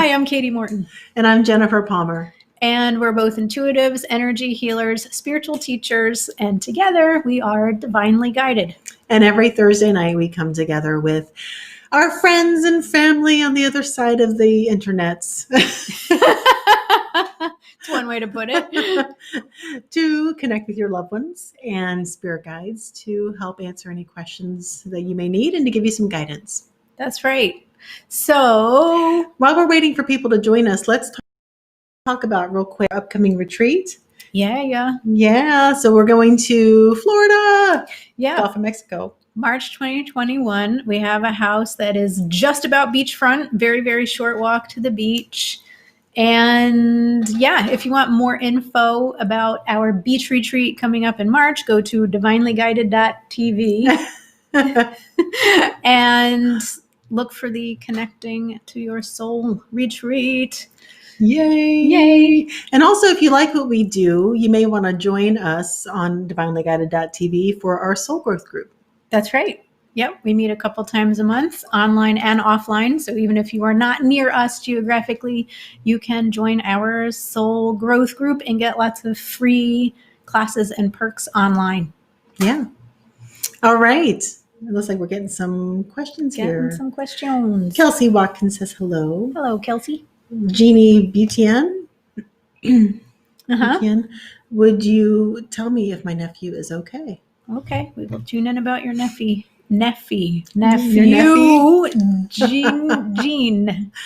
Hi, I'm Katie Morton. And I'm Jennifer Palmer. And we're both intuitives, energy healers, spiritual teachers, and together we are divinely guided. And every Thursday night we come together with our friends and family on the other side of the internets. It's one way to put it. To connect with your loved ones and spirit guides to help answer any questions that you may need and to give you some guidance. That's right. So while we're waiting for people to join us, let's talk about real quick our upcoming retreat. Yeah. So we're going to Florida. Off of Mexico. March 2021. We have a house that is just about beachfront, very, very short walk to the beach. And if you want more info about our beach retreat coming up in March, go to divinelyguided.tv and look for the Connecting to Your Soul retreat. Yay! And also, if you like what we do, you may want to join us on divinelyguided.tv for our soul growth group. That's right. Yep. We meet a couple times a month, online and offline. So even if you are not near us geographically, you can join our soul growth group and get lots of free classes and perks online. Yeah. All right. It looks like we're getting some questions here. Some questions. Kelsey Watkins says hello. Hello, Kelsey. Jeannie Butian. Butian. Would you tell me if my nephew is okay? Okay. We will tune in about your nephew. Jean,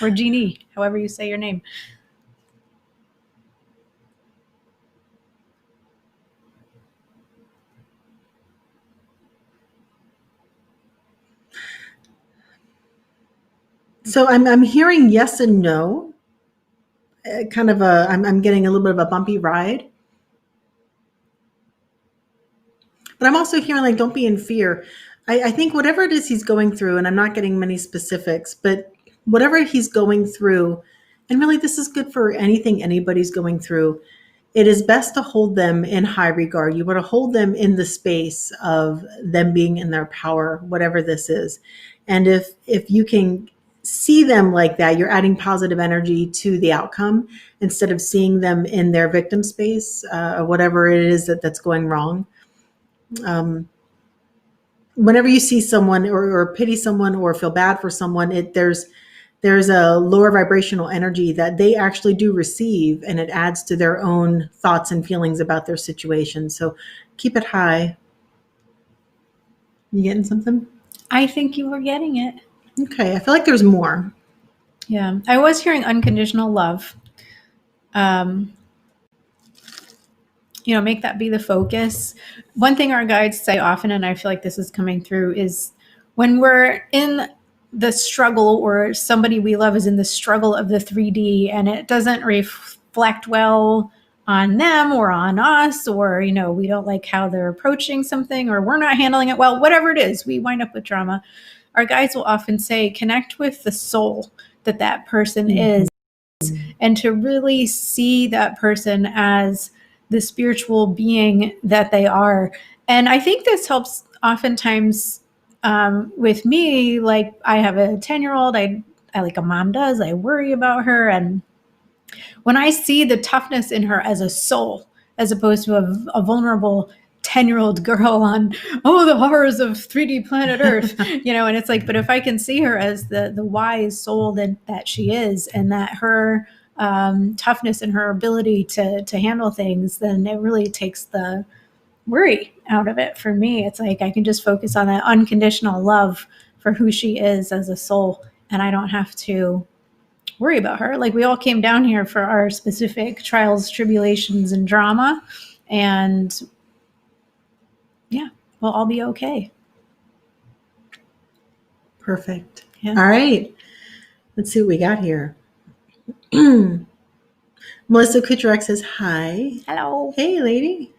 or Jeannie, however you say your name. So I'm hearing yes and no. Kind of I'm getting a little bit of a bumpy ride. But I'm also hearing don't be in fear. I think whatever it is he's going through, and I'm not getting many specifics, but whatever he's going through, and really this is good for anything anybody's going through, it is best to hold them in high regard. You want to hold them in the space of them being in their power, whatever this is. And if you can see them like that, you're adding positive energy to the outcome instead of seeing them in their victim space, or whatever it is that's going wrong. Whenever you see someone or pity someone or feel bad for someone, there's a lower vibrational energy that they actually do receive, and it adds to their own thoughts and feelings about their situation. So keep it high. You getting something? I think you were getting it. Okay. I feel like there's more. Yeah. I was hearing unconditional love. Make that be the focus. One thing our guides say often, and I feel like this is coming through, is when we're in the struggle, or somebody we love is in the struggle of the 3D, and it doesn't reflect well on them or on us, or, we don't like how they're approaching something, or we're not handling it well, whatever it is, we wind up with drama. Our guides will often say, connect with the soul that person is, and to really see that person as the spiritual being that they are. And I think this helps oftentimes with me. Like, I have a 10-year-old, I like a mom does, I worry about her. And when I see the toughness in her as a soul, as opposed to a vulnerable 10-year-old girl on, the horrors of 3D planet Earth, and it's like, but if I can see her as the wise soul that she is, and that her toughness and her ability to handle things, then it really takes the worry out of it for me. It's like I can just focus on that unconditional love for who she is as a soul, and I don't have to worry about her. Like, we all came down here for our specific trials, tribulations, and drama, and we'll all be okay. Perfect. Yeah. All right. Let's see what we got here. Melissa Kucherek says, hi. Hello. Hey, lady.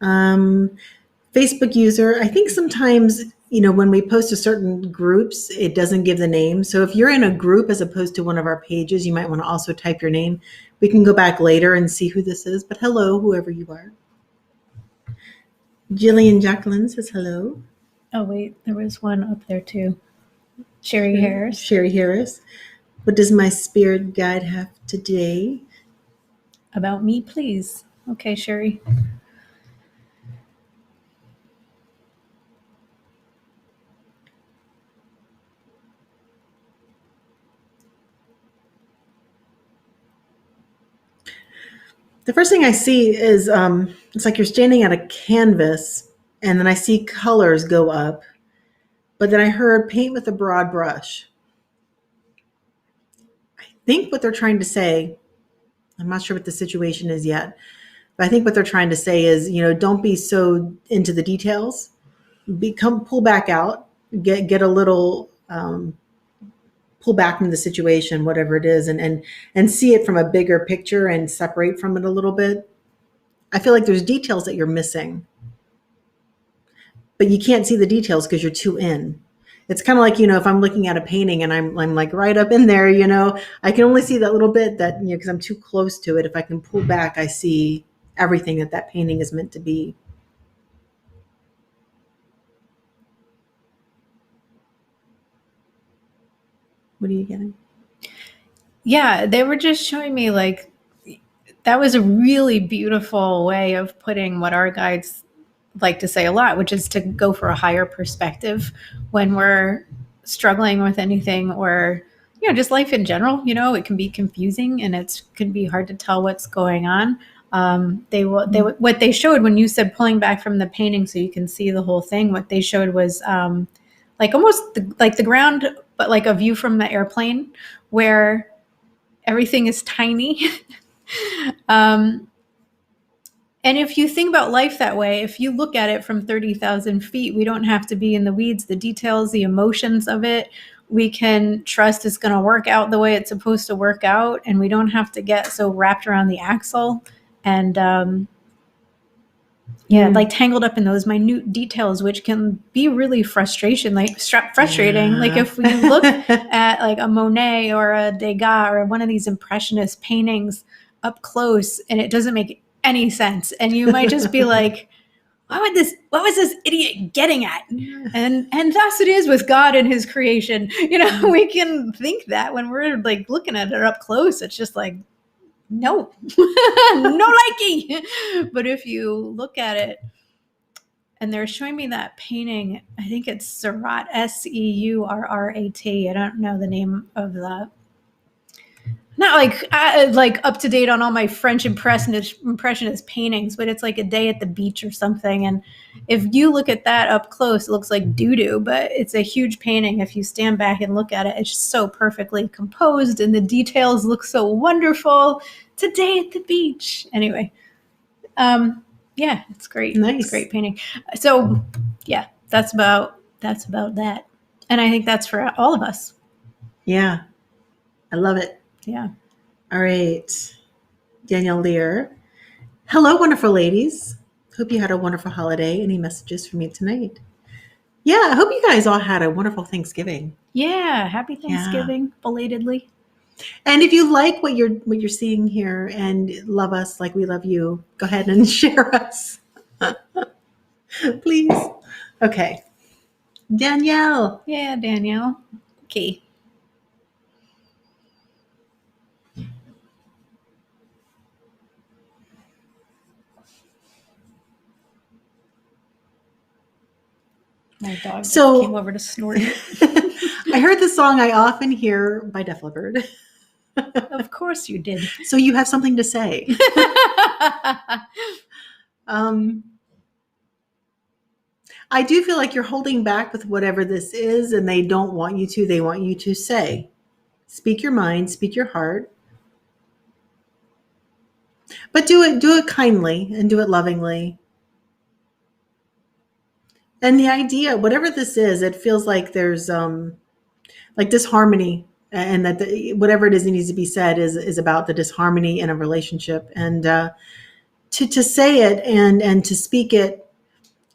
Facebook user, I think sometimes, when we post to certain groups, it doesn't give the name. So if you're in a group as opposed to one of our pages, you might want to also type your name. We can go back later and see who this is. But hello, whoever you are. Jillian Jacqueline says hello. Oh, wait, there was one up there too. Sherry Harris. Sherry Harris. What does my spirit guide have today? About me, please. Okay, Sherry. The first thing I see is it's like you're standing at a canvas, and then I see colors go up, but then I heard paint with a broad brush. I think what they're trying to say, I'm not sure what the situation is yet, but I think what they're trying to say is, don't be so into the details. Pull back out, get a little pull back from the situation, whatever it is, and see it from a bigger picture and separate from it a little bit. I feel like there's details that you're missing, but you can't see the details because you're too in. It's kind of like, if I'm looking at a painting and I'm like right up in there, I can only see that little bit that, because I'm too close to it. If I can pull back, I see everything that painting is meant to be. What are you getting? Yeah, they were just showing me like that was a really beautiful way of putting what our guides like to say a lot, which is to go for a higher perspective when we're struggling with anything or just life in general. It can be confusing and it can be hard to tell what's going on. What they showed when you said pulling back from the painting so you can see the whole thing. What they showed was like almost like the ground, but like a view from the airplane where everything is tiny. And if you think about life that way, if you look at it from 30,000 feet, we don't have to be in the weeds, the details, the emotions of it. We can trust it's going to work out the way it's supposed to work out. And we don't have to get so wrapped around the axle and, like tangled up in those minute details, which can be really frustrating. Yeah. Like if we look at like a Monet or a Degas or one of these impressionist paintings up close, and it doesn't make any sense, and you might just be like, what was this idiot getting at? And thus it is with God and his creation. We can think that when we're like looking at it up close, it's just like, no, no likey. But if you look at it, and they're showing me that painting, I think it's Seurat, Seurrat. I don't know the name of the, not like up to date on all my French impressionist paintings, but it's like a day at the beach or something. And if you look at that up close, it looks like doo-doo, but it's a huge painting. If you stand back and look at it, it's just so perfectly composed and the details look so wonderful. It's a day at the beach. Anyway, yeah, it's great. Nice. It's a great painting. So yeah, that's about that. And I think that's for all of us. Yeah. I love it. Yeah. All right. Danielle Lear. Hello, wonderful ladies. Hope you had a wonderful holiday. Any messages for me tonight? Yeah, I hope you guys all had a wonderful Thanksgiving. Yeah, happy Thanksgiving, belatedly. And if you like what you're seeing here and love us like we love you, go ahead and share us. Please. Okay. Danielle. Yeah, Danielle. Okay. My dog just came over to snort. I heard the song I often hear by Def Leppard. Of course you did. So you have something to say. I do feel like you're holding back with whatever this is, and they don't want you to. They want you to say. Speak your mind, speak your heart. But do it kindly and do it lovingly. And the idea, whatever this is, it feels like there's like disharmony, and that whatever it is that needs to be said is about the disharmony in a relationship. And to say it and to speak it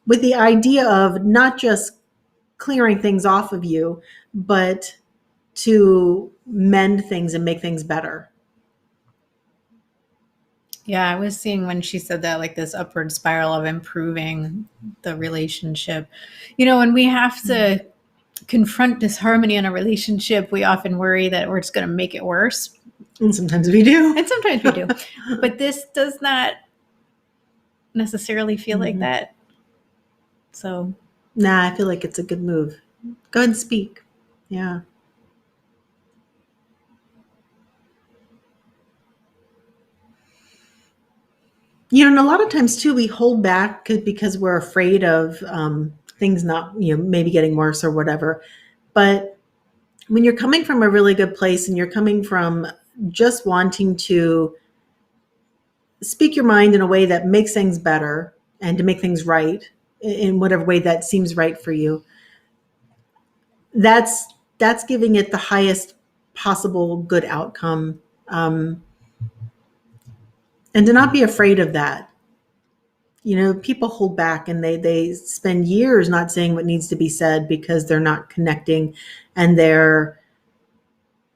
with the idea of not just clearing things off of you, but to mend things and make things better. Yeah, I was seeing when she said that, like this upward spiral of improving the relationship. And we have to confront disharmony in a relationship, we often worry that we're just going to make it worse. And sometimes we do. And sometimes we do. But this does not necessarily feel like that. So. Nah, I feel like it's a good move. Go ahead and speak. Yeah. And a lot of times too, we hold back because we're afraid of things not, maybe getting worse or whatever. But when you're coming from a really good place and you're coming from just wanting to speak your mind in a way that makes things better and to make things right in whatever way that seems right for you, that's giving it the highest possible good outcome. And to not be afraid of that. People hold back and they spend years not saying what needs to be said because they're not connecting and they're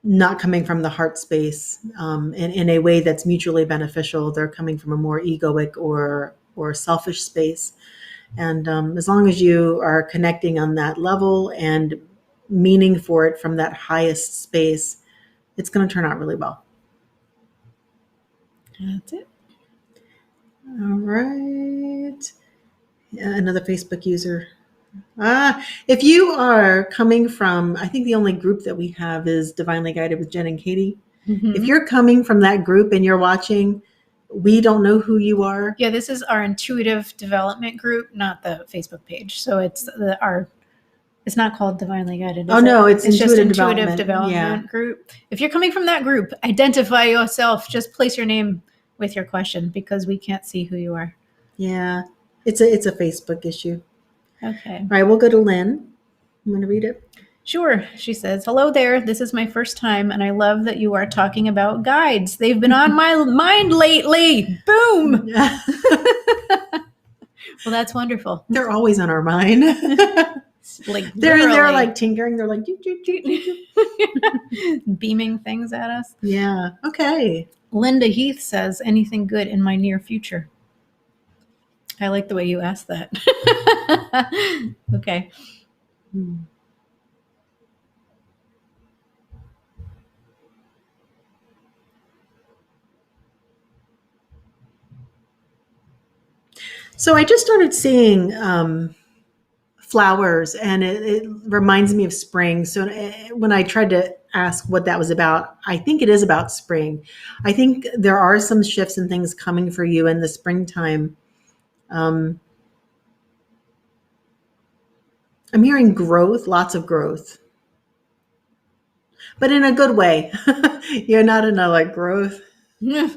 not coming from the heart space in a way that's mutually beneficial. They're coming from a more egoic or selfish space. And as long as you are connecting on that level and meaning for it from that highest space, it's going to turn out really well. That's it. All right. Another Facebook user. If you are coming from, I think the only group that we have is Divinely Guided with Jenn and Katie. Mm-hmm. If you're coming from that group and you're watching, we don't know who you are. Yeah, this is our intuitive development group, not the Facebook page. So it's it's not called Divinely Guided. It's just intuitive development group. If you're coming from that group, identify yourself. Just place your name with your question because we can't see who you are. Yeah, it's a Facebook issue. Okay. All right, we'll go to Lynn. You want to read it? Sure. She says, "Hello there. This is my first time, and I love that you are talking about guides. They've been on my mind lately." Boom. Well, that's wonderful. They're always on our mind. Like they're like tinkering. They're like beaming things at us. Yeah. Okay. Linda Heath says, "Anything good in my near future?" I like the way you asked that. Okay. So I just started seeing flowers, and it reminds me of spring. So when I tried to ask what that was about, I think it is about spring. I think there are some shifts and things coming for you in the springtime. I'm hearing growth, lots of growth, but in a good way. You're not in a like growth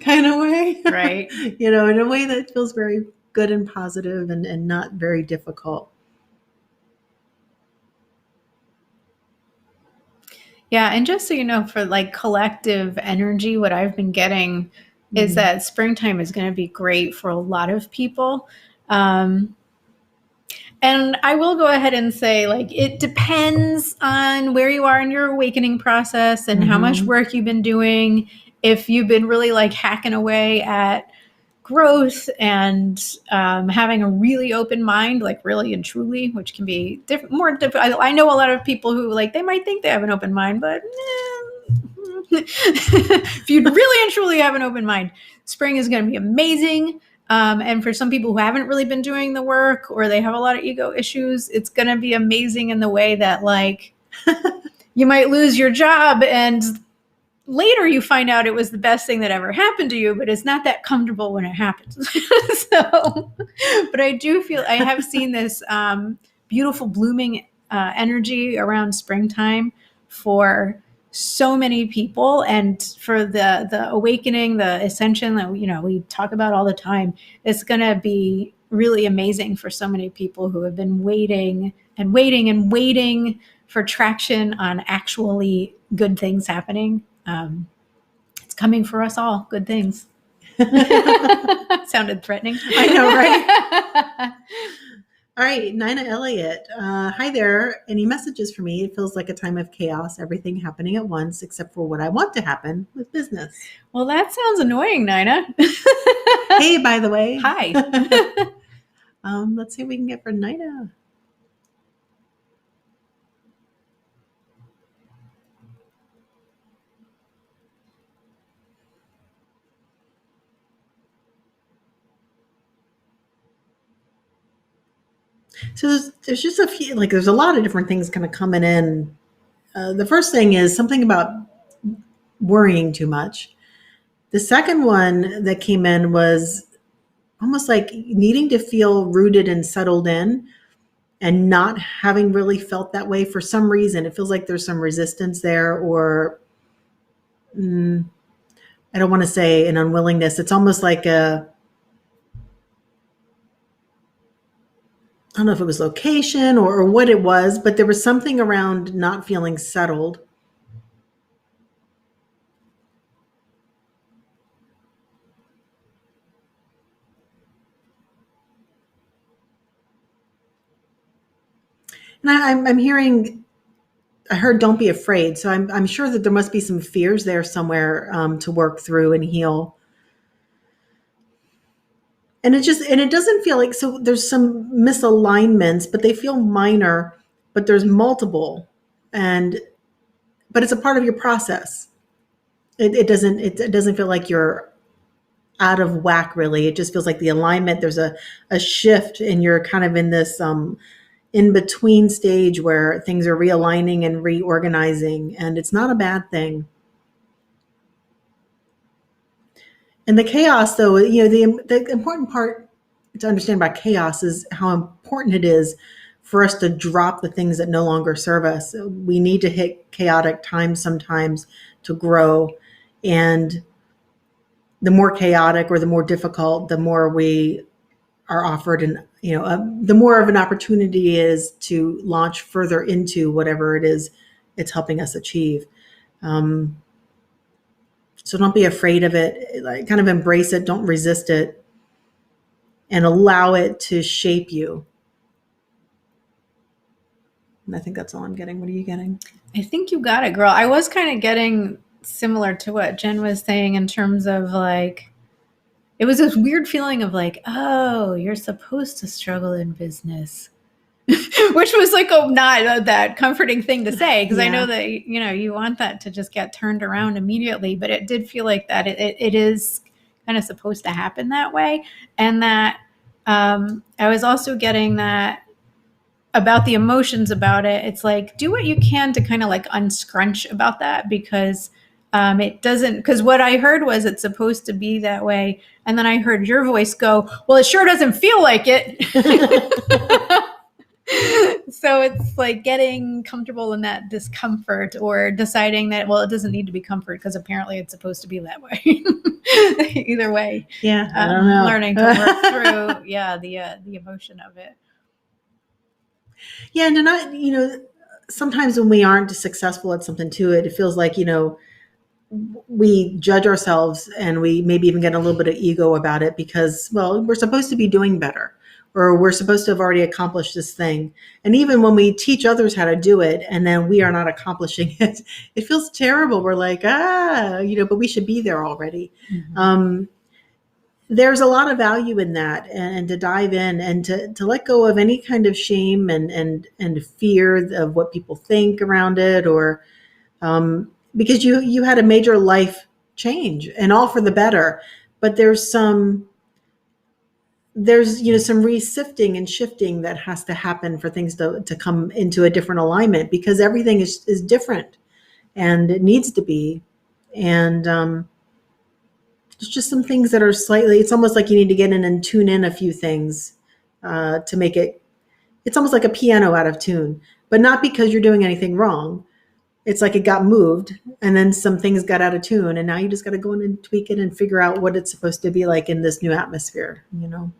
kind of way, right? In a way that feels very good and positive and not very difficult. Yeah, and just so you know, for like collective energy, what I've been getting is that springtime is going to be great for a lot of people. And I will go ahead and say, like, it depends on where you are in your awakening process and how much work you've been doing. If you've been really like hacking away at growth and having a really open mind, like really and truly, which can be more difficult. I know a lot of people who like, they might think they have an open mind, but if you really and truly have an open mind, spring is going to be amazing. And for some people who haven't really been doing the work or they have a lot of ego issues, it's going to be amazing in the way that like you might lose your job and later you find out it was the best thing that ever happened to you, but it's not that comfortable when it happens. But I do feel I have seen this beautiful blooming energy around springtime for so many people, and for the awakening, the ascension that we talk about all the time. It's going to be really amazing for so many people who have been waiting and waiting and waiting for traction on actually good things happening. It's coming for us all. Good things. Sounded threatening. I know, right? All right, Nina Elliott. Hi there. Any messages for me? It feels like a time of chaos, everything happening at once, except for what I want to happen with business. Well, that sounds annoying, Nina. Hey, by the way. Hi. Let's see what we can get for Nina. So there's just a few, like there's a lot of different things kind of coming in. The first thing is something about worrying too much. The second one that came in was almost like needing to feel rooted and settled in and not having really felt that way for some reason. It feels like there's some resistance there, or I don't want to say an unwillingness. It's almost like I don't know if it was location or what it was, but there was something around not feeling settled. And I'm hearing, I heard don't be afraid. So I'm sure that there must be some fears there somewhere to work through and heal. And it doesn't feel like, so there's some misalignments, but they feel minor, but there's multiple. And, but it's a part of your process. It doesn't feel like you're out of whack really. It just feels like the alignment, there's a shift and you're kind of in this in between stage where things are realigning and reorganizing, and it's not a bad thing. And the chaos, though, the important part to understand about chaos is how important it is for us to drop the things that no longer serve us. We need to hit chaotic times sometimes to grow. And the more chaotic or the more difficult, the more we are offered, and the more of an opportunity is to launch further into whatever it is it's helping us achieve. Um, so don't be afraid of it. Like, kind of embrace it. Don't resist it, and allow it to shape you. And I think that's all I'm getting. What are you getting? I think you got it, girl. I was kind of getting similar to what Jen was saying in terms of like, it was this weird feeling of like, oh, you're supposed to struggle in business. Which was like not that comforting thing to say, because I know that you want that to just get turned around immediately, but it did feel like that it is kind of supposed to happen that way. And that I was also getting that about the emotions about it. It's like, do what you can to kind of like unscrunch about that, because it doesn't, because what I heard was it's supposed to be that way. And then I heard your voice go, well, it sure doesn't feel like it. So it's like getting comfortable in that discomfort, or deciding that, well, it doesn't need to be comfort because apparently it's supposed to be that way. Either way. Yeah, I don't know. Learning to work through, the emotion of it. Yeah, and not, sometimes when we aren't successful at something too, it feels like, we judge ourselves and we maybe even get a little bit of ego about it because, well, we're supposed to be doing better, or we're supposed to have already accomplished this thing. And even when we teach others how to do it and then we are not accomplishing it, it feels terrible. We're like, but we should be there already. Mm-hmm. There's a lot of value in that, and to dive in and to let go of any kind of shame and fear of what people think around it, or because you had a major life change, and all for the better. But there's some resifting and shifting that has to happen for things to come into a different alignment, because everything is different and it needs to be. And there's just some things that are slightly, it's almost like you need to get in and tune in a few things to make it, it's almost like a piano out of tune, but not because you're doing anything wrong. It's like it got moved and then some things got out of tune, and now you just got to go in and tweak it and figure out what it's supposed to be like in this new atmosphere, And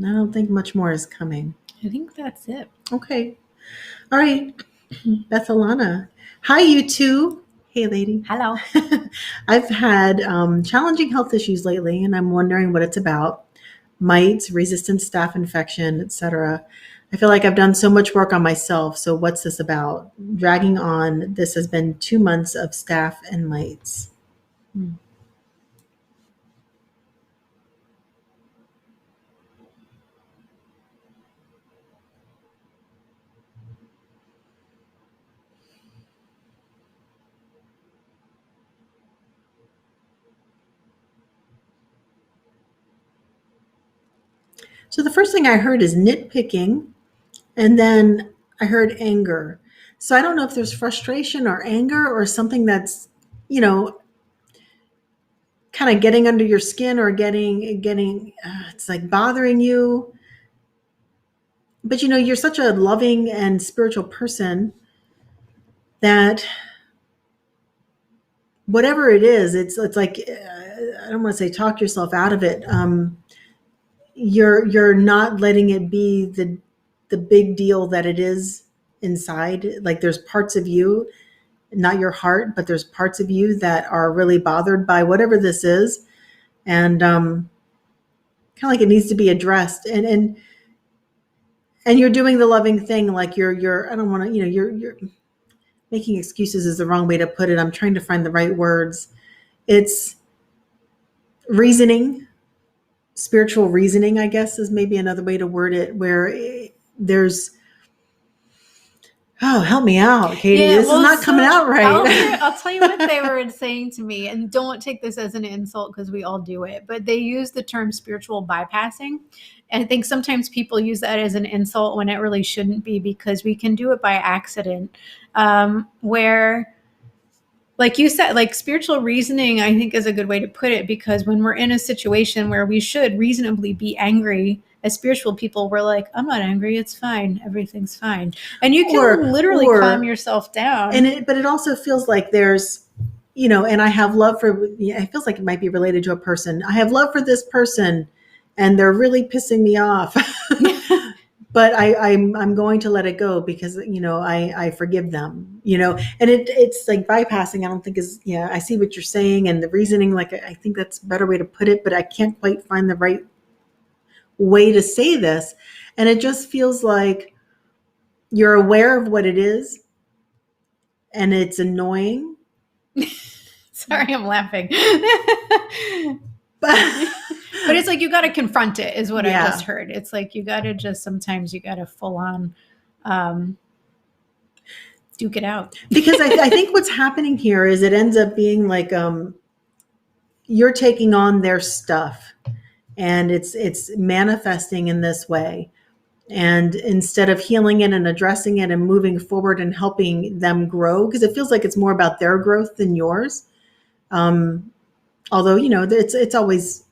I don't think much more is coming. I think that's it. Okay. All right. Bethelana. Hi, you two. Hey, lady. Hello. I've had challenging health issues lately, and I'm wondering what it's about. Mites, resistant staph infection, etc. I feel like I've done so much work on myself. So what's this about? Dragging on. This has been 2 months of staph and mites. So the first thing I heard is nitpicking, and then I heard anger. So I don't know if there's frustration or anger or something that's, you know, kind of getting under your skin or getting it's like bothering you. But you're such a loving and spiritual person that whatever it is, it's like I don't want to say talk yourself out of it. You're not letting it be the big deal that it is inside. Like there's parts of you, not your heart, but there's parts of you that are really bothered by whatever this is, and kind of like it needs to be addressed. And you're doing the loving thing, like you're I don't want to, you're making excuses is the wrong way to put it. I'm trying to find the right words. It's reasoning, spiritual reasoning, I guess is maybe another way to word it, where there's, oh, help me out, Katie. Yeah, This well, is not coming out right. I'll tell you what they were saying to me, and don't take this as an insult because we all do it, but they use the term spiritual bypassing. And I think sometimes people use that as an insult when it really shouldn't be, because we can do it by accident. Where, like you said, like spiritual reasoning, I think is a good way to put it, because when we're in a situation where we should reasonably be angry, as spiritual people, we're like, I'm not angry. It's fine. Everything's fine. And you can literally calm yourself down. But it also feels like there's, and I have love for, it feels like it might be related to a person. I have love for this person and they're really pissing me off. But I'm going to let it go because, I forgive them, and it's like bypassing. I don't think is, I see what you're saying and the reasoning, like, I think that's a better way to put it, but I can't quite find the right way to say this. And it just feels like you're aware of what it is and it's annoying. Sorry, I'm laughing. But it's like you got to confront it is what I just heard. It's like you got to just, sometimes you got to full on duke it out. Because I think what's happening here is it ends up being like you're taking on their stuff and it's manifesting in this way. And instead of healing it and addressing it and moving forward and helping them grow, because it feels like it's more about their growth than yours. Although, it's always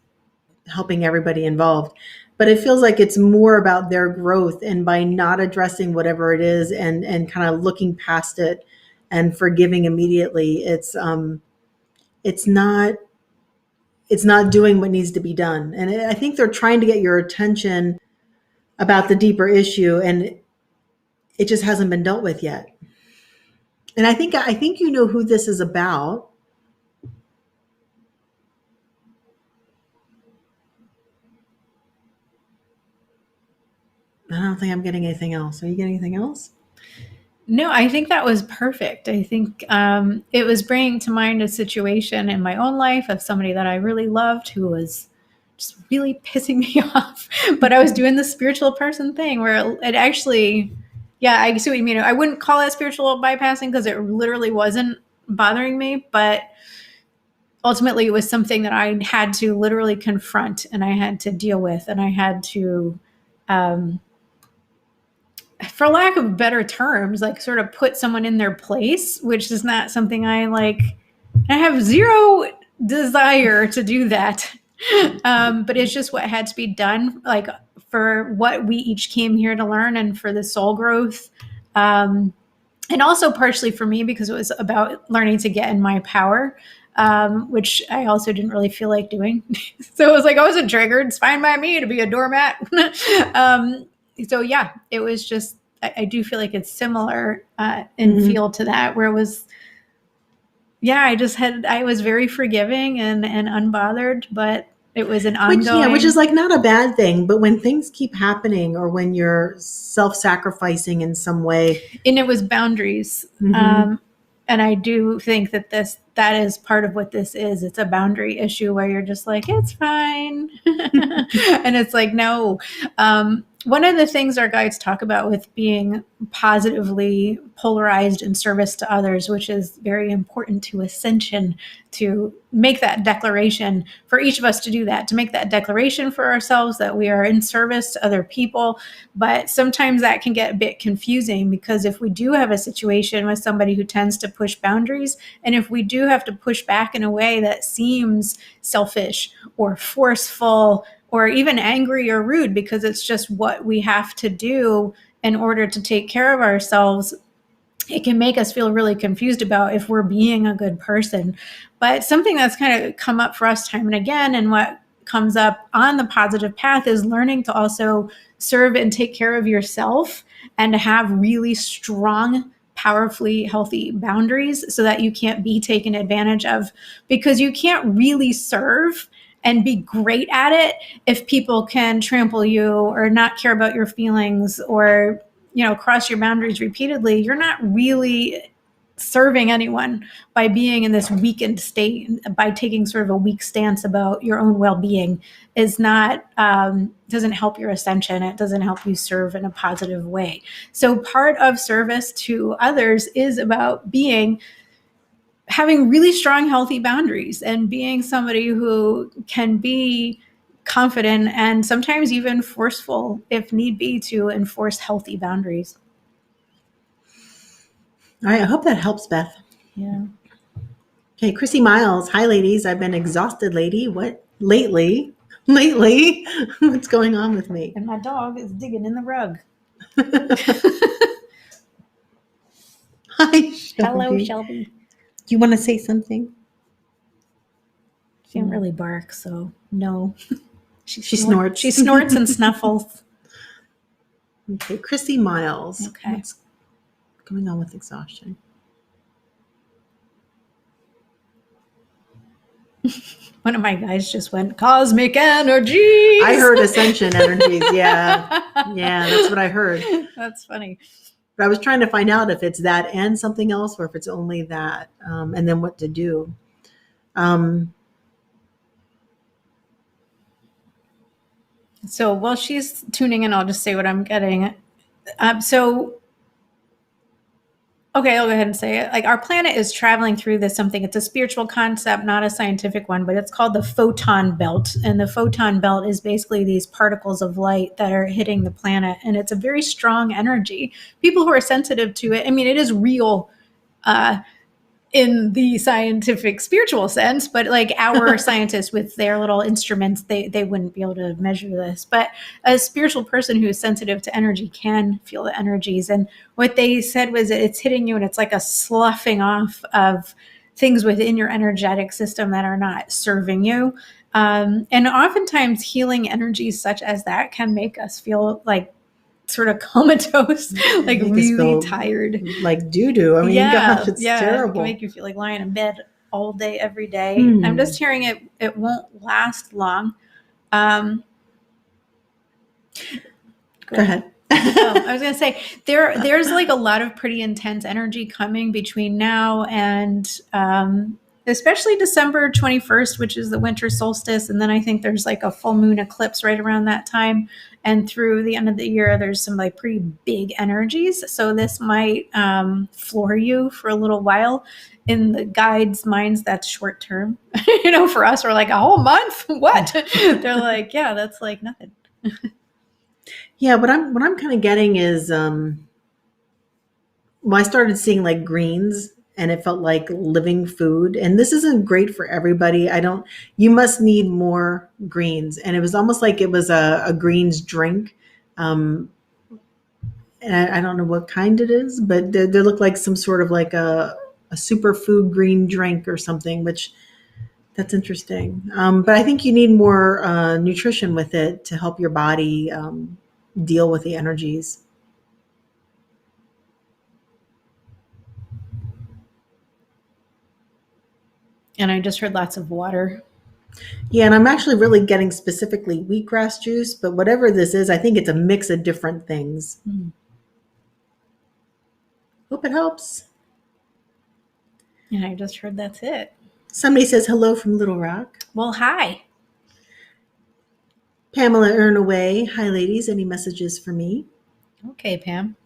helping everybody involved, but it feels like it's more about their growth. And by not addressing whatever it is and kind of looking past it and forgiving immediately, it's not doing what needs to be done. And I think they're trying to get your attention about the deeper issue, and it just hasn't been dealt with yet. And I think you know who this is about. I don't think I'm getting anything else. Are you getting anything else? No, I think that was perfect. I think it was bringing to mind a situation in my own life of somebody that I really loved who was just really pissing me off. But I was doing the spiritual person thing where it actually, yeah, I see what you mean. I wouldn't call it spiritual bypassing because it literally wasn't bothering me, but ultimately it was something that I had to literally confront and I had to deal with, and I had to for lack of better terms, like sort of put someone in their place, which is not something I like. I have zero desire to do that. But it's just what had to be done, like for what we each came here to learn and for the soul growth. And also partially for me, because it was about learning to get in my power, which I also didn't really feel like doing. So it was like, I wasn't triggered. It's fine by me to be a doormat. So yeah, it was just, I do feel like it's similar in feel to that, where it was, yeah, I was very forgiving and unbothered, but it was an ongoing. Which is like not a bad thing, but when things keep happening or when you're that and it was boundaries. And I do think that that is part of what this is. It's a boundary issue where you're just like, it's fine. And it's like, no. One of the things our guides talk about with being positively polarized in service to others, which is very important to ascension, to make that declaration for each of us to do that, to make that declaration for ourselves that we are in service to other people. But sometimes that can get a bit confusing, because if we do have a situation with somebody who tends to push boundaries, and if we do have to push back in a way that seems selfish or forceful or even angry or rude, because it's just what we have to do in order to take care of ourselves, it can make us feel really confused about if we're being a good person. But something that's kind of come up for us time and again, and what comes up on the positive path, is learning to also serve and take care of yourself, and to have really strong, powerfully healthy boundaries so that you can't be taken advantage of, because you can't really serve and be great at it if people can trample you or not care about your feelings, or cross your boundaries repeatedly. You're not really serving anyone by being in this weakened state, by taking sort of a weak stance about your own well-being. Is not doesn't help your ascension. It doesn't help you serve in a positive way. So part of service to others is about having really strong, healthy boundaries, and being somebody who can be confident and sometimes even forceful, if need be, to enforce healthy boundaries. All right. I hope that helps, Beth. Yeah. Okay. Chrissy Miles. Hi, ladies. I've been exhausted, lady. What? Lately? What's going on with me? And my dog is digging in the rug. Hi, Shelby. Hello, Shelby. Do you want to say something? She didn't really bark, so no. She snorts. She snorts and snuffles. Okay, Chrissy Miles. Okay. What's going on with exhaustion? One of my guys just went, cosmic energies. I heard ascension energies. Yeah. Yeah, that's what I heard. That's funny. But I was trying to find out if it's that and something else, or if it's only that, and then what to do. So while she's tuning in, I'll just say what I'm getting. Okay, I'll go ahead and say it. Like, our planet is traveling through this something. It's a spiritual concept, not a scientific one, but it's called the photon belt. And the photon belt is basically these particles of light that are hitting the planet. And it's a very strong energy. People who are sensitive to it, I mean, it is real in the scientific spiritual sense, but like our scientists with their little instruments, they wouldn't be able to measure this. But a spiritual person who is sensitive to energy can feel the energies. And what they said was it's hitting you, and it's like a sloughing off of things within your energetic system that are not serving you. And oftentimes healing energies such as that can make us feel like sort of comatose, like really tired, like doo-doo. I mean, gosh, it's terrible. It can make you feel like lying in bed all day, every day. I'm just hearing it won't last long. Go ahead. I was going to say there's like a lot of pretty intense energy coming between now and especially December 21st, which is the winter solstice. And then I think there's like a full moon eclipse right around that time. And through the end of the year, there's some like pretty big energies. So this might floor you for a little while. In the guides' minds, that's short term. For us, we're like, a whole month? What? They're like, yeah, that's like nothing. Yeah, what I'm kind of getting is, I started seeing like greens, and it felt like living food. And this isn't great for everybody. You must need more greens. And it was almost like it was a greens drink. And I don't know what kind it is, but they look like some sort of like a superfood green drink or something, which that's interesting. But I think you need more nutrition with it to help your body deal with the energies. And I just heard lots of water. Yeah, and I'm actually really getting specifically wheatgrass juice, but whatever this is, I think it's a mix of different things. Hope it helps. And I just heard that's it. Somebody says hello from Little Rock. Well, hi. Pamela Ernaway. Hi, ladies. Any messages for me? Okay, Pam.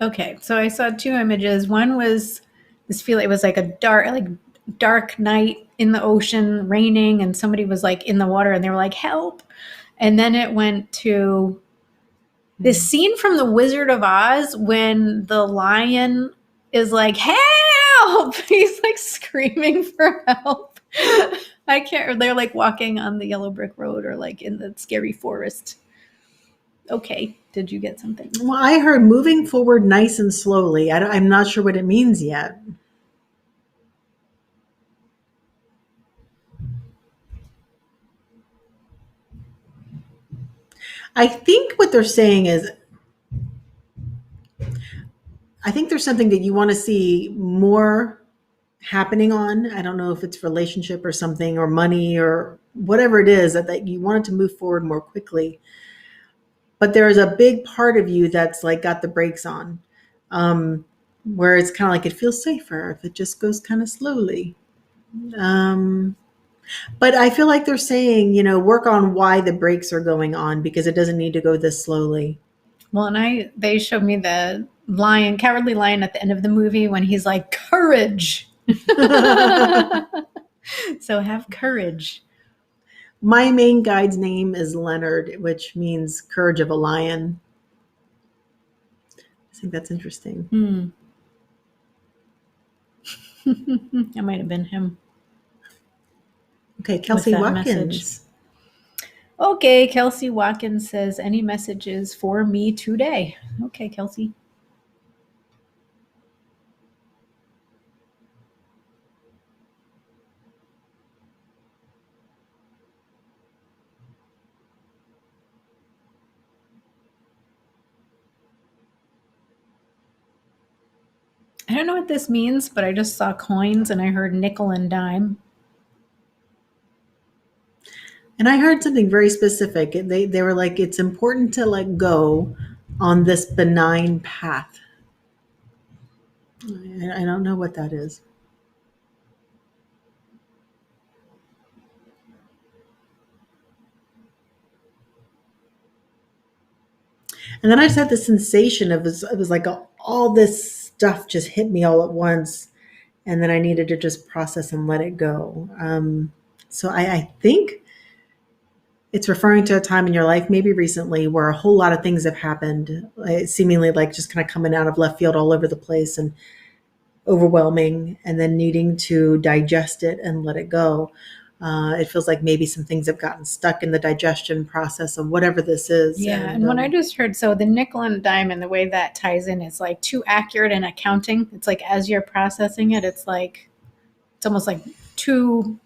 Okay, so I saw two images. One was this feel it was like a dark night in the ocean, raining, and somebody was like in the water and they were like, help. And then it went to this scene from The Wizard of Oz when the lion is like, help! He's like screaming for help. I can't, they're like walking on the yellow brick road or like in the scary forest. Okay, did you get something? Well, I heard moving forward nice and slowly. I'm not sure what it means yet. I think what they're saying is, I think there's something that you want to see more happening on. I don't know if it's relationship or something or money or whatever it is that you want it to move forward more quickly. But there's a big part of you that's like got the brakes on, where it's kind of like it feels safer if it just goes kind of slowly. But I feel like they're saying, work on why the brakes are going on because it doesn't need to go this slowly. Well, and they showed me the lion, cowardly lion at the end of the movie when he's like, courage. So have courage. My main guide's name is Leonard, which means courage of a lion. I think that's interesting. That might have been him. Okay, Kelsey Watkins. Message. Okay, Kelsey Watkins says, any messages for me today? Okay, Kelsey. I don't know what this means, but I just saw coins and I heard nickel and dime. And I heard something very specific. They were like, it's important to let go on this benign path. I don't know what that is. And then I just had the sensation of it was like all this stuff just hit me all at once. And then I needed to just process and let it go. So I think it's referring to a time in your life, maybe recently, where a whole lot of things have happened, seemingly like just kind of coming out of left field all over the place and overwhelming, and then needing to digest it and let it go. It feels like maybe some things have gotten stuck in the digestion process of whatever this is. Yeah, and when I just heard, so the nickel and dime and the way that ties in is like too accurate in accounting. It's like as you're processing it, it's almost like too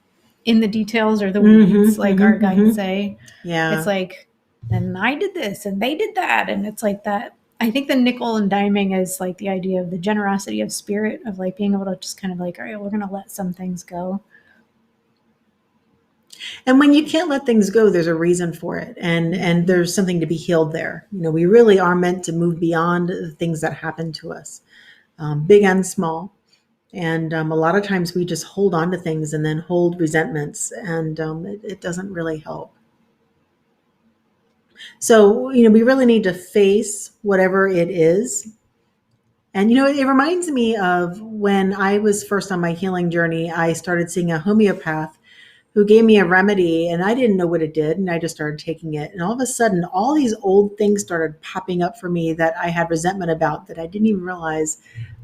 in the details or the weeds, like our guides say. Yeah. It's like, and I did this and they did that. And it's like that. I think the nickel and diming is like the idea of the generosity of spirit, of like being able to just kind of like, all right, we're going to let some things go. And when you can't let things go, there's a reason for it. And there's something to be healed there. We really are meant to move beyond the things that happen to us, big and small. And a lot of times we just hold on to things and then hold resentments, and it doesn't really help. So, we really need to face whatever it is. And, it reminds me of when I was first on my healing journey, I started seeing a homeopath who gave me a remedy, and I didn't know what it did. And I just started taking it. And all of a sudden, all these old things started popping up for me that I had resentment about, that I didn't even realize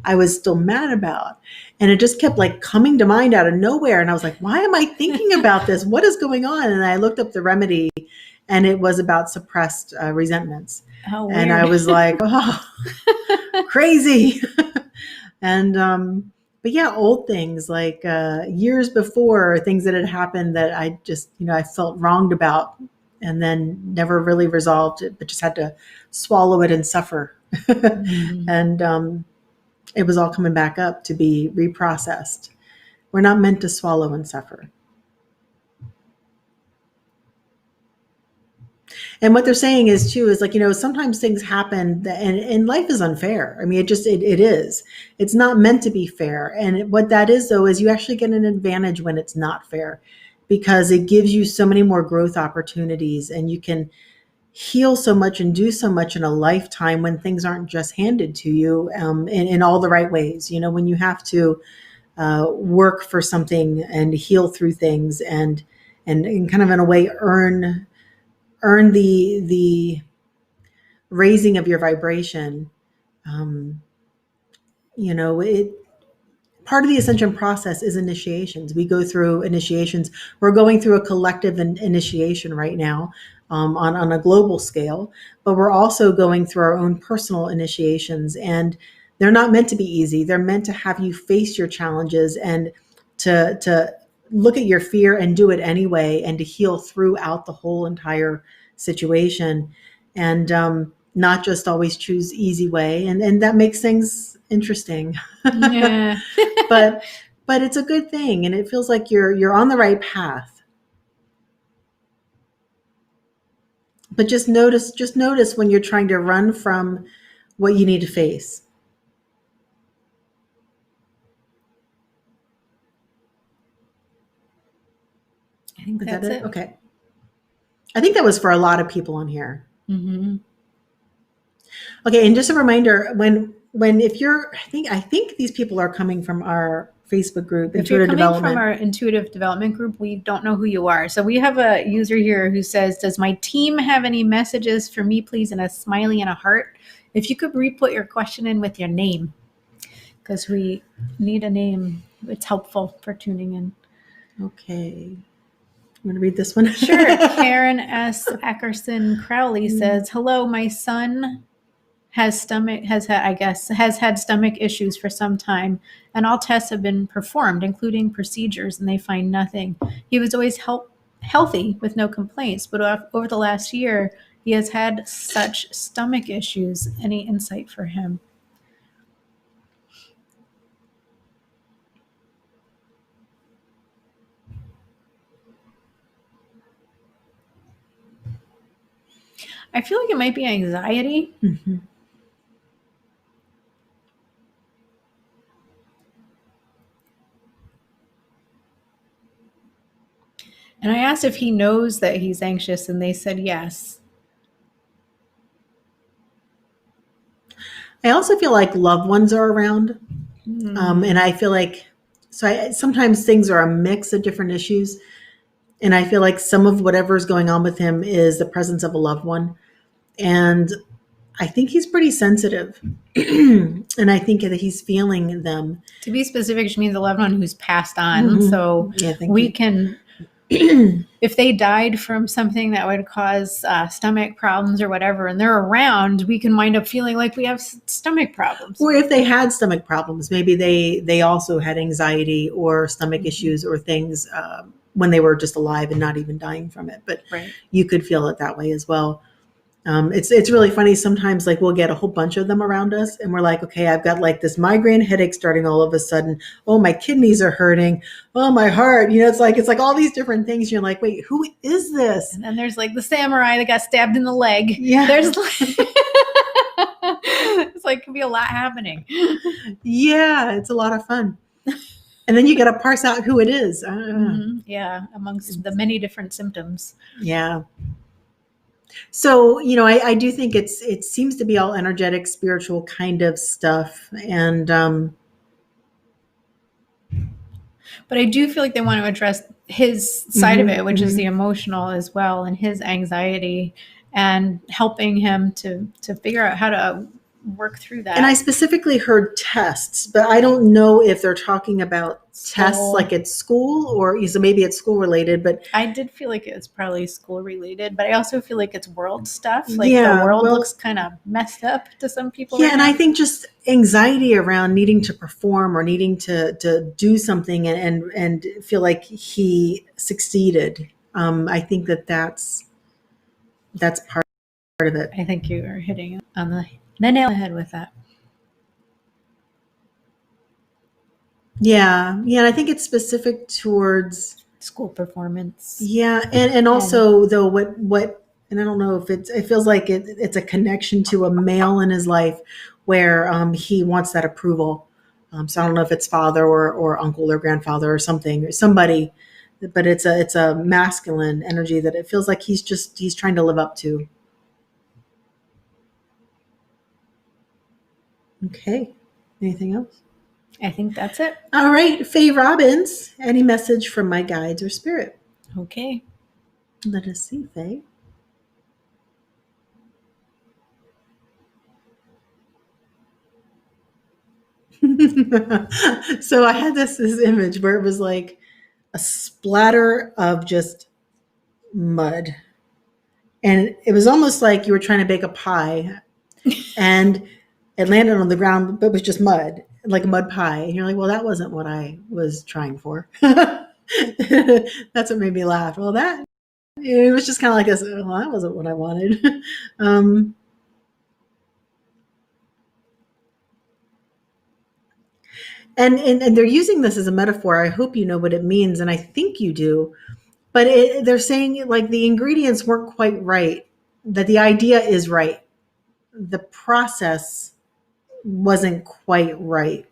I was still mad about. And it just kept like coming to mind out of nowhere. And I was like, why am I thinking about this? What is going on? And I looked up the remedy, and it was about suppressed resentments. Oh, and I was like, oh, crazy. And, but yeah, old things like years before, things that had happened that I just, I felt wronged about, and then never really resolved it, but just had to swallow it and suffer. And it was all coming back up to be reprocessed. We're not meant to swallow and suffer. And what they're saying is too, is like, sometimes things happen and life is unfair. I mean, it is. It's not meant to be fair. And what that is though, is you actually get an advantage when it's not fair, because it gives you so many more growth opportunities, and you can heal so much and do so much in a lifetime when things aren't just handed to you in all the right ways. When you have to work for something and heal through things and kind of in a way earn the raising of your vibration. It part of the ascension process is initiations. We go through initiations. We're going through a collective initiation right now on a global scale, but we're also going through our own personal initiations, and they're not meant to be easy. They're meant to have you face your challenges and to look at your fear and do it anyway, and to heal throughout the whole entire situation, and not just always choose easy way. And that makes things interesting. Yeah. but it's a good thing, and it feels like you're on the right path. But just notice when you're trying to run from what you need to face. I think Is that's that it? it. Okay. I think that was for a lot of people on here. Mm-hmm. Okay, and just a reminder, if you're, I think these people are coming from our Facebook group, If you're Intuitive coming Development. from our intuitive development group, we don't know who you are. So we have a user here who says, does my team have any messages for me, please? And a smiley and a heart. If you could re-put your question in with your name, because we need a name. It's helpful for tuning in. Okay. I'm going to read this one. Sure. Karen S. Ackerson Crowley says, hello, my son has had stomach issues for some time, and all tests have been performed, including procedures, and they find nothing. He was always healthy with no complaints, but over the last year, he has had such stomach issues. Any insight for him? I feel like it might be anxiety. Mm-hmm. And I asked if he knows that he's anxious, and they said yes. I also feel like loved ones are around. And I feel like, sometimes things are a mix of different issues. And I feel like some of whatever's going on with him is the presence of a loved one. And I think he's pretty sensitive. And I think that he's feeling them. To be specific, she means the loved one who's passed on. Mm-hmm. So Yeah, we can, if they died from something that would cause stomach problems or whatever, and they're around, we can wind up feeling like we have stomach problems. Or if they had stomach problems, maybe they also had anxiety or stomach issues or things when they were just alive and not even dying from it. But Right. You could feel it that way as well. It's really funny. Sometimes like we'll get a whole bunch of them around us and we're like, okay, I've got like this migraine headache starting all of a sudden. Oh, my kidneys are hurting. Oh, my heart. It's like all these different things. You're like, wait, who is this? And then there's like the samurai that got stabbed in the leg. Yeah. There's like, it's like, could be a lot happening. Yeah. It's a lot of fun. And then you got to parse out who it is. Mm-hmm. Yeah. Amongst the many different symptoms. Yeah. So, I do think it seems to be all energetic, spiritual kind of stuff. And, but I do feel like they want to address his side of it, which is the emotional as well, and his anxiety, and helping him to figure out how to work through that. And I specifically heard tests, but I don't know if they're talking about tests like at school, or so maybe it's school related. But I did feel like it's probably school related, but I also feel like it's world stuff. Like the world looks kind of messed up to some people. Yeah, right and now. I think just anxiety around needing to perform or needing to do something and feel like he succeeded. I think that's part of it. I think you are hitting on the nail on the head with that. Yeah. Yeah. And I think it's specific towards, School performance. yeah. And And also though, and I don't know if it feels like it's a connection to a male in his life where he wants that approval. So I don't know if it's father or uncle or grandfather or something, or somebody, but it's a masculine energy that it feels like he's trying to live up to. Okay. Anything else? I think that's it. All right, Faye Robbins, any message from my guides or spirit? Okay. Let us see, Faye. So I had this image where it was like a splatter of just mud. And it was almost like you were trying to bake a pie and it landed on the ground, but it was just mud, like a mud pie. And you're like, well, that wasn't what I was trying for. That's what made me laugh. Well, it was just kind of like this, well, that wasn't what I wanted. um, and they're using this as a metaphor. I hope you know what it means, and I think you do. But they're saying like the ingredients weren't quite right. That the idea is right. The process wasn't quite right.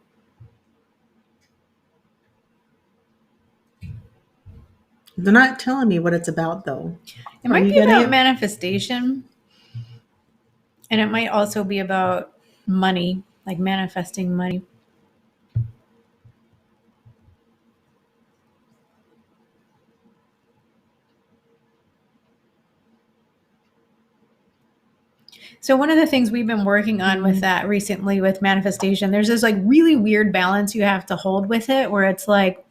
They're not telling me what it's about, though. It Are might you be getting about it? manifestation, and it might also be about money, like manifesting money. So one of the things we've been working on with that recently with manifestation, there's this like really weird balance you have to hold with it where it's like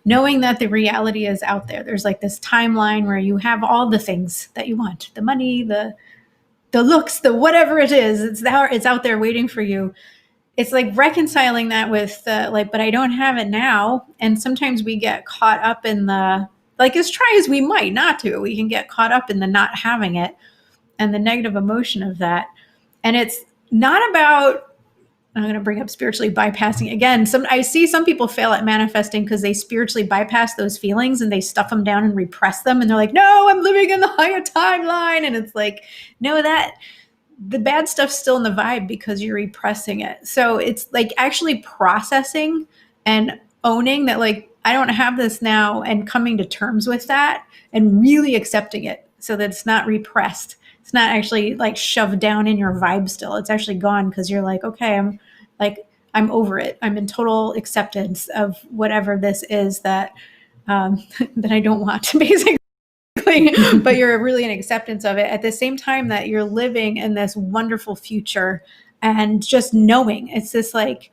knowing that the reality is out there. There's like this timeline where you have all the things that you want, the money, the looks, the whatever it is, it's out there waiting for you. It's like reconciling that with like, but I don't have it now. And sometimes we get caught up in the, like, as try as we might not to, we can get caught up in the not having it and the negative emotion of that. And it's not about, I'm going to bring up spiritually bypassing again. I see some people fail at manifesting because they spiritually bypass those feelings and they stuff them down and repress them. And they're like, no, I'm living in the higher timeline. And it's like, no, that the bad stuff's still in the vibe because you're repressing it. So it's like actually processing and owning that, like, I don't have this now, and coming to terms with that and really accepting it so that it's not repressed. It's not actually like shoved down in your vibe still. It's actually gone because you're like, okay, I'm over it. I'm in total acceptance of whatever this is that that I don't want, basically. But you're really in acceptance of it at the same time that you're living in this wonderful future and just knowing it's this like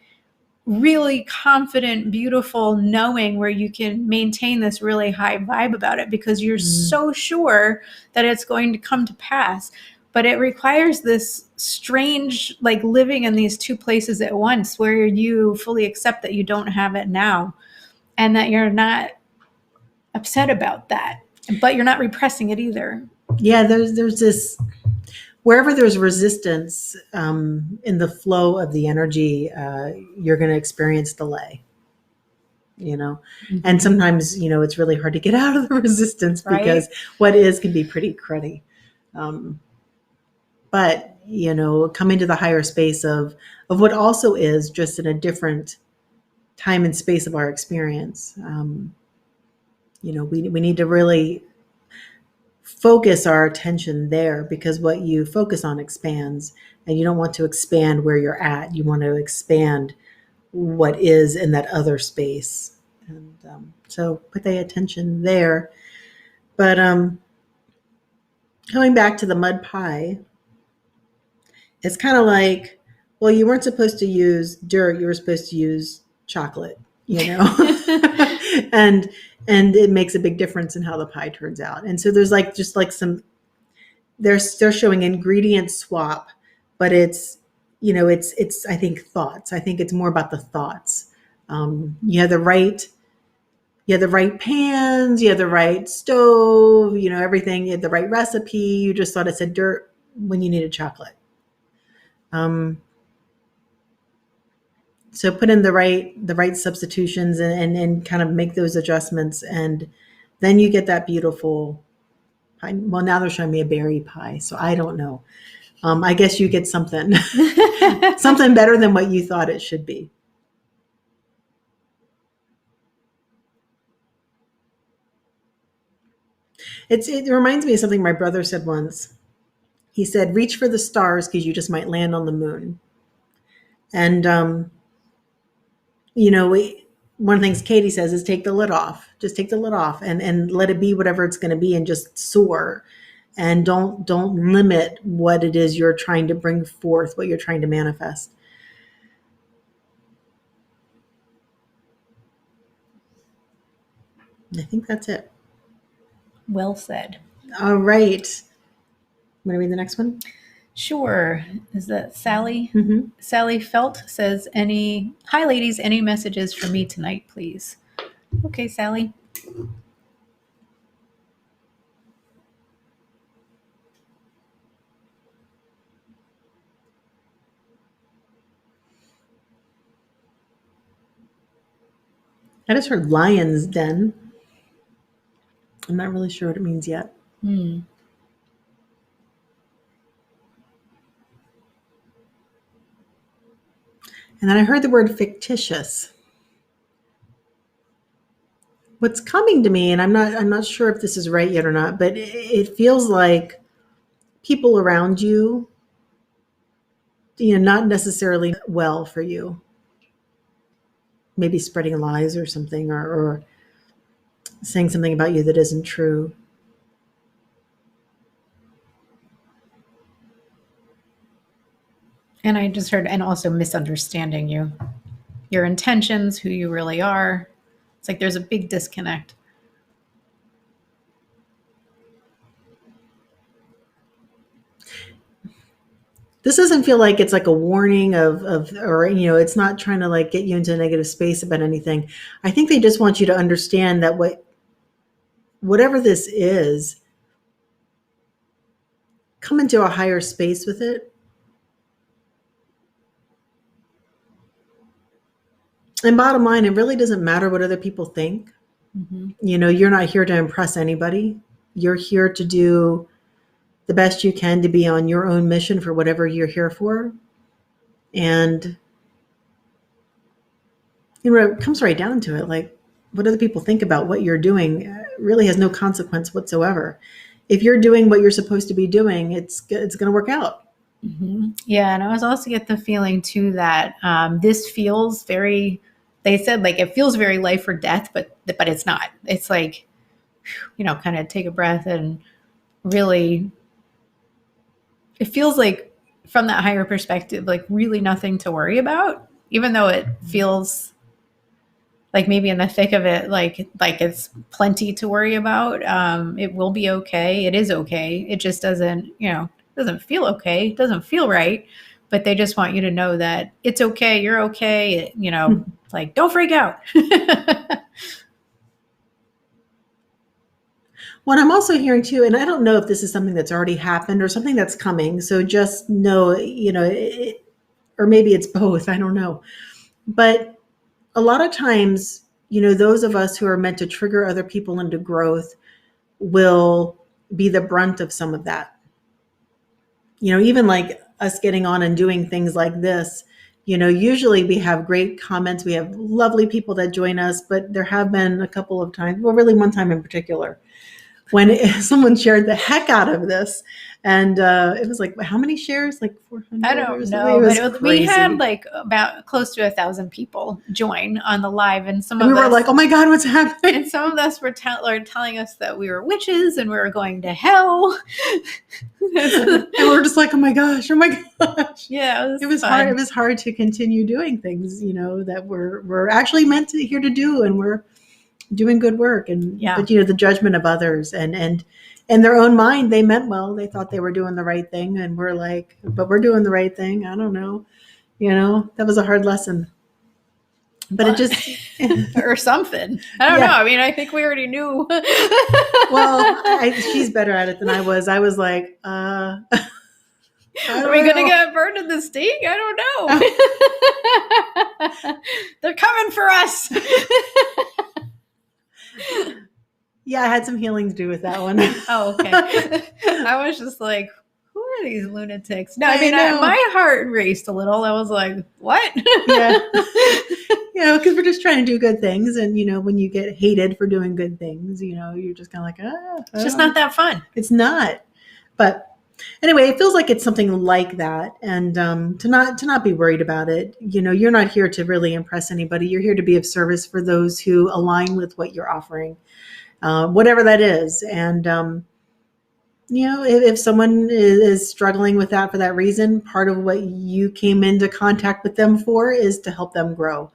really confident, beautiful knowing where you can maintain this really high vibe about it because you're so sure that it's going to come to pass. But it requires this strange, like living in these two places at once where you fully accept that you don't have it now and that you're not upset about that, but you're not repressing it either. Yeah, there's this, wherever there's resistance in the flow of the energy, you're going to experience delay. And sometimes it's really hard to get out of the resistance because what is can be pretty cruddy. But coming to the higher space of what also is just in a different time and space of our experience. We need to really focus our attention there because what you focus on expands, and you don't want to expand where you're at. You want to expand what is in that other space. And so put the attention there. But going back to the mud pie, it's kind of like, well, you weren't supposed to use dirt. You were supposed to use chocolate, and it makes a big difference in how the pie turns out. And so there's like just like some, they're showing ingredient swap, but it's I think thoughts. I think it's more about the thoughts. You have the right pans, you have the right stove, everything. You had the right recipe. You just thought it said dirt when you needed chocolate. So put in the right substitutions and kind of make those adjustments, and then you get that beautiful pie. Well, now they're showing me a berry pie, so I don't know. I guess you get something something better than what you thought it should be. It reminds me of something my brother said once. He said, "Reach for the stars because you just might land on the moon." And one of the things Katie says is take the lid off. Just take the lid off and let it be whatever it's going to be, and just soar. And don't limit what it is you're trying to bring forth, what you're trying to manifest. I think that's it. Well said. All right. Want to read the next one? Sure. Is that Sally? Mm-hmm. Sally Felt says, hi ladies, any messages for me tonight, please? Okay, Sally. I just heard lion's den. I'm not really sure what it means yet. And then I heard the word fictitious. What's coming to me, and I'm not sure if this is right yet or not, but it feels like people around you, not necessarily well for you. Maybe spreading lies or something, or saying something about you that isn't true. And I just heard, and also misunderstanding you, your intentions, who you really are. It's like there's a big disconnect. This doesn't feel like it's like a warning or it's not trying to like get you into a negative space about anything. I think they just want you to understand that whatever this is, come into a higher space with it. And bottom line, it really doesn't matter what other people think. Mm-hmm. You're not here to impress anybody. You're here to do the best you can to be on your own mission for whatever you're here for. And it comes right down to it. Like, what other people think about what you're doing really has no consequence whatsoever. If you're doing what you're supposed to be doing, it's going to work out. Mm-hmm. Yeah, and I was also get the feeling too that this feels very. They said like it feels very life or death, but it's not. It's like, kind of take a breath and really. It feels like from that higher perspective, like really nothing to worry about, even though it feels like maybe in the thick of it, like it's plenty to worry about. It will be okay. It is okay. It just doesn't feel okay. It doesn't feel right. But they just want you to know that it's okay. You're okay. Like don't freak out. What I'm also hearing too, and I don't know if this is something that's already happened or something that's coming. So just know, or maybe it's both. I don't know. But a lot of times, those of us who are meant to trigger other people into growth will be the brunt of some of that. Even like us getting on and doing things like this, usually we have great comments. We have lovely people that join us, but there have been a couple of times, well, really one time in particular, when someone shared the heck out of this. And it was like, how many shares? Like 400? I don't know, but we had like about close to 1,000 people join on the live, and we were like, "Oh my God, what's happening?" And some of us were telling us that we were witches and we were going to hell. And we were just like, "Oh my gosh!" Yeah, it was fun. hard. It was hard to continue doing things, that we're actually meant to here to do, and we're doing good work. And but the judgment of others and in their own mind, they meant well. They thought they were doing the right thing, and we're like, but we're doing the right thing. I don't know. That was a hard lesson. But it just or something. I don't know. I mean, I think we already knew. Well, she's better at it than I was. I was like, are we going to get burned at the stake? I don't know. one for us. Yeah, I had some healing to do with that one. Oh, okay. I was just like, who are these lunatics? No, I I mean, know. my heart raced a little. I was like, what? Yeah. Because we're just trying to do good things. And, when you get hated for doing good things, you're just kind of like, It's just not that fun. It's not. But anyway, it feels like it's something like that. And to not be worried about it. You're not here to really impress anybody. You're here to be of service for those who align with what you're offering, whatever that is. And, if someone is struggling with that for that reason, part of what you came into contact with them for is to help them grow.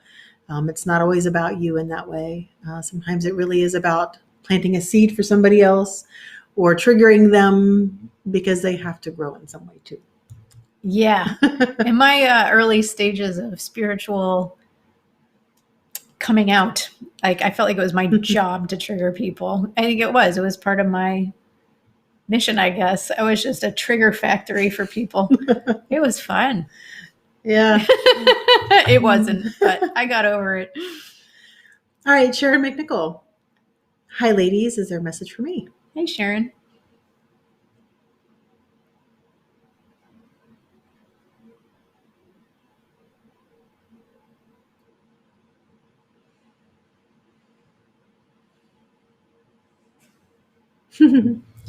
It's not always about you in that way. Sometimes it really is about planting a seed for somebody else or triggering them because they have to grow in some way too. Yeah. In my early stages of spiritual coming out, like I felt like it was my job to trigger people. I think it was part of my mission, I guess. I was just a trigger factory for people. It was fun. Yeah. It wasn't, but I got over it. All right, Sharon McNichol. Hi, ladies. Is there a message for me? Hey, Sharon.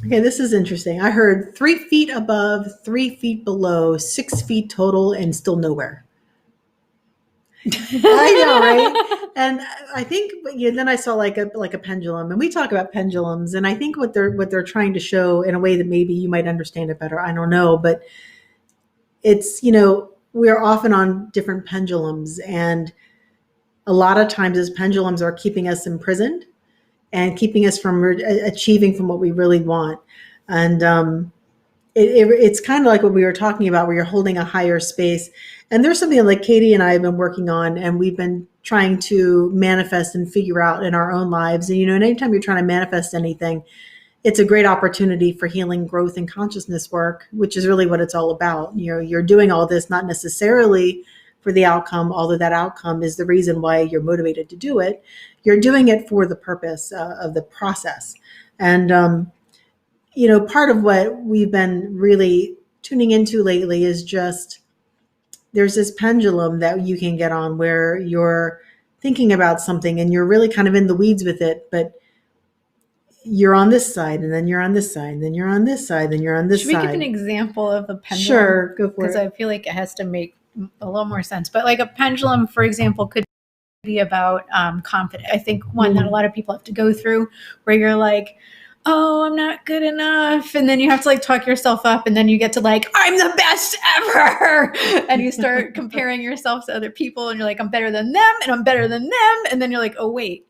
Okay, this is interesting. I heard 3 feet above, 3 feet below, 6 feet total, and still nowhere. I know, right? And I think then I saw like a pendulum, and we talk about pendulums, and I think what they're trying to show in a way that maybe you might understand it better. I don't know, but it's we're often on different pendulums, and a lot of times those pendulums are keeping us imprisoned and keeping us from achieving from what we really want. And it's kind of like what we were talking about, where you're holding a higher space. And there's something like Katie and I have been working on, and we've been trying to manifest and figure out in our own lives. And, and anytime you're trying to manifest anything, it's a great opportunity for healing, growth, and consciousness work, which is really what it's all about. You're doing all this not necessarily for the outcome, although that outcome is the reason why you're motivated to do it. You're doing it for the purpose of the process. And, part of what we've been really tuning into lately is just there's this pendulum that you can get on where you're thinking about something and you're really kind of in the weeds with it, but you're on this side, and then you're on this side, and then you're on this side, then you're on this side. Should we give an example of a pendulum? Sure, go for it. Because I feel like it has to make a little more sense. But like a pendulum, for example, could be about confidence. I think one that a lot of people have to go through, where you're like, oh, I'm not good enough. And then you have to like talk yourself up, and then you get to like, I'm the best ever. And you start comparing yourself to other people, and you're like, I'm better than them, and I'm better than them. And then you're like, oh, wait.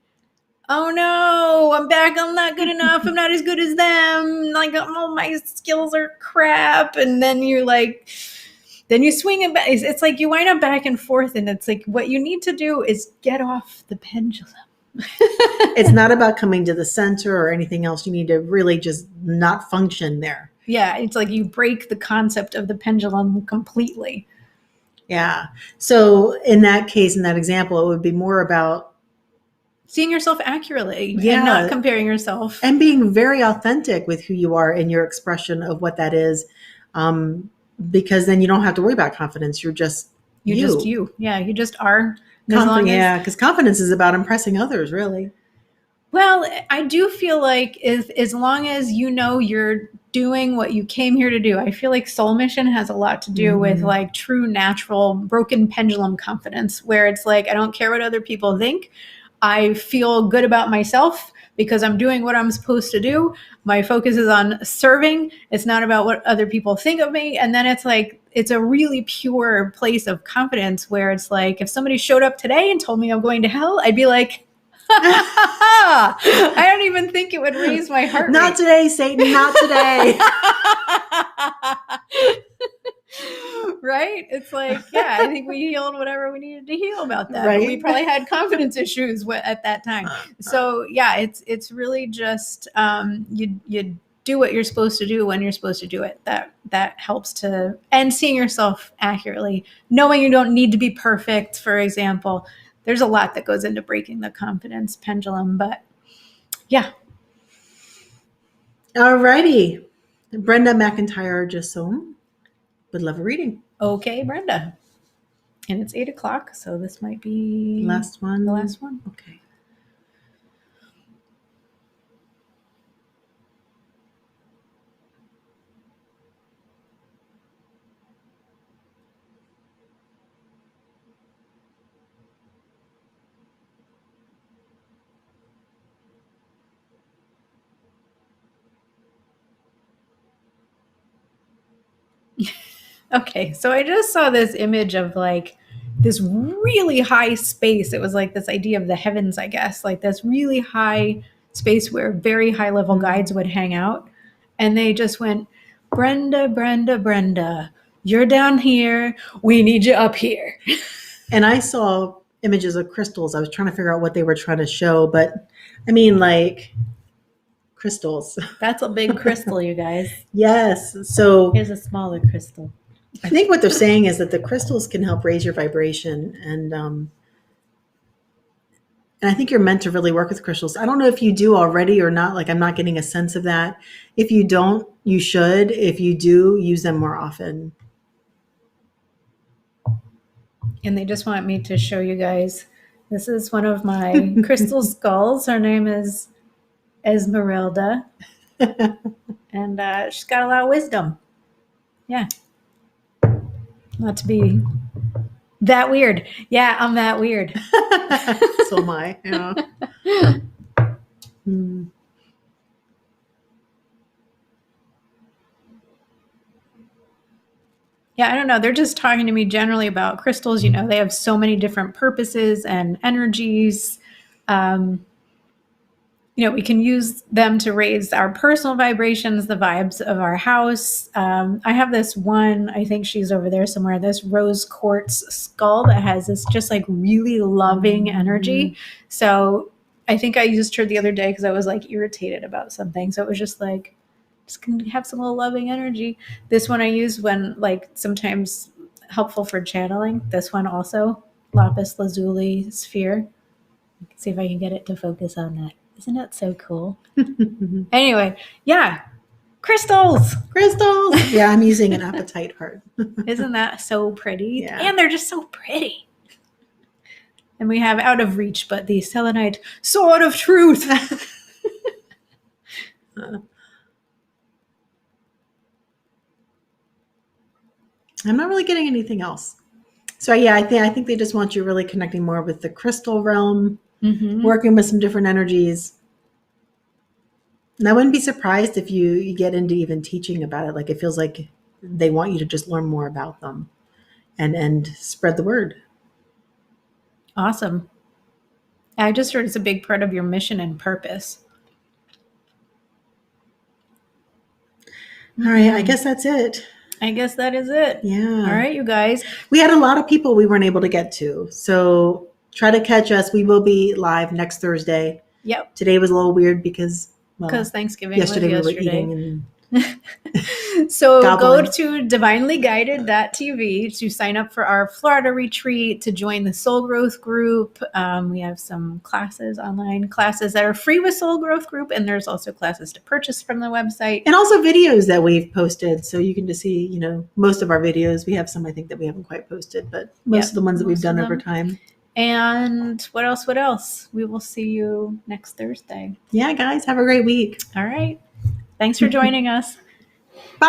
Oh no, I'm back. I'm not good enough. I'm not as good as them. Like, all my skills are crap. And then you're like, then you swing it back. It's like you wind up back and forth. And it's like, what you need to do is get off the pendulum. It's not about coming to the center or anything else. You need to really just not function there. Yeah. It's like you break the concept of the pendulum completely. Yeah. So in that case, in that example, it would be more about seeing yourself accurately and not comparing yourself. And being very authentic with who you are in your expression of what that is. Because then you don't have to worry about confidence. You're just you. Just you. Yeah, you just are. Because confidence is about impressing others, really. Well, I do feel like as long as you know you're doing what you came here to do, I feel like soul mission has a lot to do with like true, natural, broken pendulum confidence, where it's like, I don't care what other people think. I feel good about myself because I'm doing what I'm supposed to do. My focus is on serving. It's not about what other people think of me. And then it's like, it's a really pure place of confidence where it's like, if somebody showed up today and told me I'm going to hell, I'd be like, I don't even think it would raise my heart rate. Not today, Satan, not today. Right? It's like, yeah, I think we healed whatever we needed to heal about that. Right? But we probably had confidence issues at that time. So yeah, it's really just you do what you're supposed to do when you're supposed to do it. That helps to, and seeing yourself accurately, knowing you don't need to be perfect, for example. there's a lot that goes into breaking the confidence pendulum, but yeah. Alrighty. Brenda McIntyre Jasson would love a reading. Okay, Brenda. And it's 8:00, so this might be Last one. the last one. Okay. Okay, so I just saw this image of like this really high space. It was like this idea of the heavens, I guess, like this really high space where very high level guides would hang out. And they just went, Brenda, Brenda, Brenda, you're down here. We need you up here. And I saw images of crystals. I was trying to figure out what they were trying to show, but I mean, like crystals. That's a big crystal, you guys. Yes. So Here's a smaller crystal. I think what they're saying is that the crystals can help raise your vibration, and I think you're meant to really work with crystals. I don't know if you do already or not. Like, I'm not getting a sense of that. If you don't, you should. If you do, use them more often. And they just want me to show you guys. This is one of my crystal skulls. Her name is Esmeralda. And she's got a lot of wisdom. Yeah. Not to be that weird. Yeah, I'm that weird. So am I. Yeah. Hmm. Yeah, I don't know. They're just talking to me generally about crystals. You know, they have so many different purposes and energies. You know, we can use them to raise our personal vibrations, the vibes of our house. I have this one, I think she's over there somewhere, this rose quartz skull that has this just like really loving energy. So I think I used her the other day because I was like irritated about something. So it was just like, just can have some little loving energy. This one I use when like sometimes helpful for channeling. This one also, lapis lazuli sphere. See if I can get it to focus on that. Isn't that so cool? Anyway, yeah, crystals. Crystals. Yeah, I'm using an apatite heart. Isn't that so pretty? Yeah. And they're just so pretty. And we have out of reach, but the selenite sword of truth. I'm not really getting anything else. So yeah, I think they just want you really connecting more with the crystal realm, working with some different energies. And I wouldn't be surprised if you get into even teaching about it. Like, it feels like they want you to just learn more about them and spread the word. Awesome. I just heard it's a big part of your mission and purpose. All right, I guess that's it. I guess that is it. Yeah. All right, you guys. We had a lot of people we weren't able to get to. So try to catch us. We will be live next Thursday. Yep. Today was a little weird because Thanksgiving yesterday was we were eating and So gobbling. go to divinelyguided.tv to sign up for our Florida retreat, to join the Soul Growth group. We have some classes, online classes that are free with Soul Growth group, and there's also classes to purchase from the website. And also videos that we've posted. So you can just see, you know, most of our videos. We have some, I think, that we haven't quite posted, but most of the ones that we've done over time. And what else? We will see you next Thursday. Yeah, guys, have a great week. All right. Thanks for joining us. Bye.